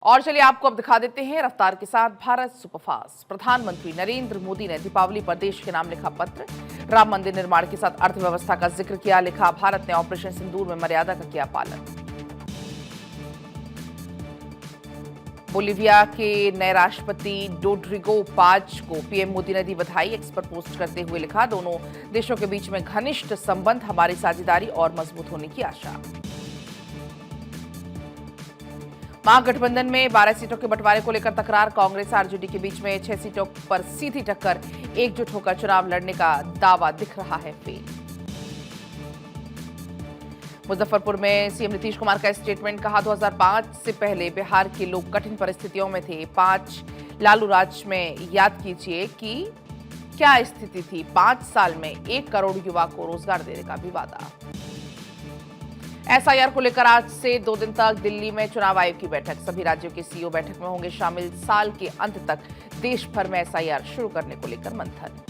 और चलिए आपको अब दिखा देते हैं रफ्तार के साथ भारत सुपरफास्ट। प्रधानमंत्री नरेंद्र मोदी ने दीपावली पर देश के नाम लिखा पत्र। राम मंदिर निर्माण के साथ अर्थव्यवस्था का जिक्र किया। लिखा, भारत ने ऑपरेशन सिंदूर में मर्यादा का किया पालन। बोलिविया के नए राष्ट्रपति रोड्रिगो पाज को पीएम मोदी ने दी बधाई। एक्स पर पोस्ट करते हुए लिखा, दोनों देशों के बीच में घनिष्ठ संबंध, हमारी साझेदारी और मजबूत होने की आशा। महागठबंधन में 12 सीटों के बंटवारे को लेकर तकरार। कांग्रेस आरजेडी के बीच में 6 सीटों पर सीधी टक्कर। एकजुट होकर चुनाव लड़ने का दावा दिख रहा है फेल। मुजफ्फरपुर में सीएम नीतीश कुमार का स्टेटमेंट। कहा, 2005 से पहले बिहार के लोग कठिन परिस्थितियों में थे। 5 लालू राज में याद कीजिए कि क्या स्थिति थी। 5 साल में 1 करोड़ युवा को रोजगार देने का भी वादा। एसआईआर को लेकर आज से 2 दिन तक दिल्ली में चुनाव आयोग की बैठक। सभी राज्यों के सीईओ बैठक में होंगे शामिल। साल के अंत तक देश भर में एसआईआर शुरू करने को लेकर मंथन।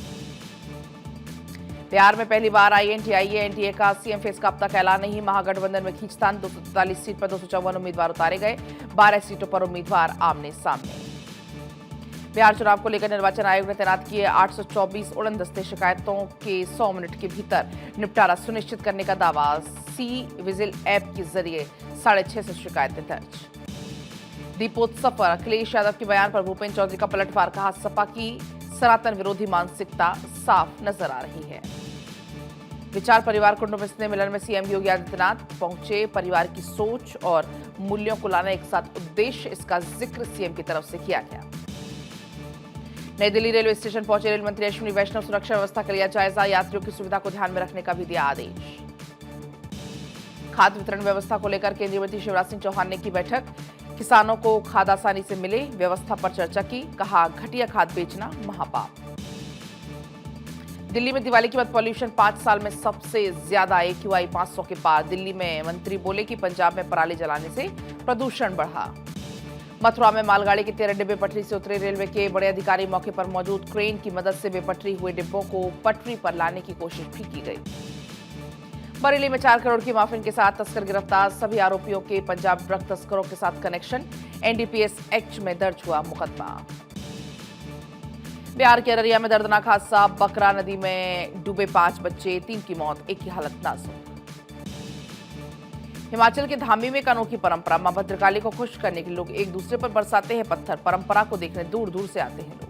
बिहार में पहली बार आई एनडीए का सीएम फेस का अब तक ऐलान नहीं। महागठबंधन में खींचतान। 243 सीट पर 254 उम्मीदवार उतारे गए। 12 सीटों पर उम्मीदवार आमने सामने। बिहार चुनाव को लेकर निर्वाचन आयोग ने तैनात किए 824 उड़नदस्ते। शिकायतों के 100 मिनट के भीतर निपटारा सुनिश्चित करने का दावा। सी विजिल ऐप के जरिए 650 शिकायतें दर्ज। दीपोत्सव पर अखिलेश यादव के बयान पर भूपेंद्र चौधरी का पलटवार। कहा, सपा की सनातन विरोधी मानसिकता साफ नजर आ रही है। विचार परिवार कुटुंब स्नेह मिलन में सीएम योगी आदित्यनाथ पहुंचे। परिवार की सोच और मूल्यों को लाना एक साथ उद्देश्य, इसका जिक्र सीएम की तरफ से किया गया। नई दिल्ली रेलवे स्टेशन पहुंचे रेल मंत्री अश्विनी वैष्णव। सुरक्षा व्यवस्था का लिया जायजा। यात्रियों की सुविधा को ध्यान में रखने का भी दिया आदेश। खाद्य वितरण व्यवस्था को लेकर केंद्रीय मंत्री शिवराज सिंह चौहान ने की बैठक। किसानों को खाद आसानी से मिले, व्यवस्था पर चर्चा की। कहा, घटिया खाद बेचना महापाप। दिल्ली में दिवाली के बाद पॉल्यूशन 5 साल में सबसे ज्यादा। AQI 500 के पार। दिल्ली में मंत्री बोले कि पंजाब में पराली जलाने से प्रदूषण बढ़ा। मथुरा में मालगाड़ी के 13 डिब्बे पटरी से उतरे। रेलवे के बड़े अधिकारी मौके पर मौजूद। क्रेन की मदद से बेपटरी हुए डिब्बों को पटरी पर लाने की कोशिश भी की गई। बरेली में 4 करोड़ की माफिन के साथ तस्कर गिरफ्तार। सभी आरोपियों के पंजाब ड्रग तस्करों के साथ कनेक्शन। एनडीपीएस एक्ट में दर्ज हुआ मुकदमा। बिहार के अररिया में दर्दनाक हादसा। बकरा नदी में डूबे 5 बच्चे, 3 की मौत, 1 की हालत नाजुक। हिमाचल के धामी में एक अनोखी परंपरा। मां भद्रकाली को खुश करने के लिए लोग एक दूसरे पर बरसाते हैं पत्थर। परंपरा को देखने दूर दूर से आते हैं लोग।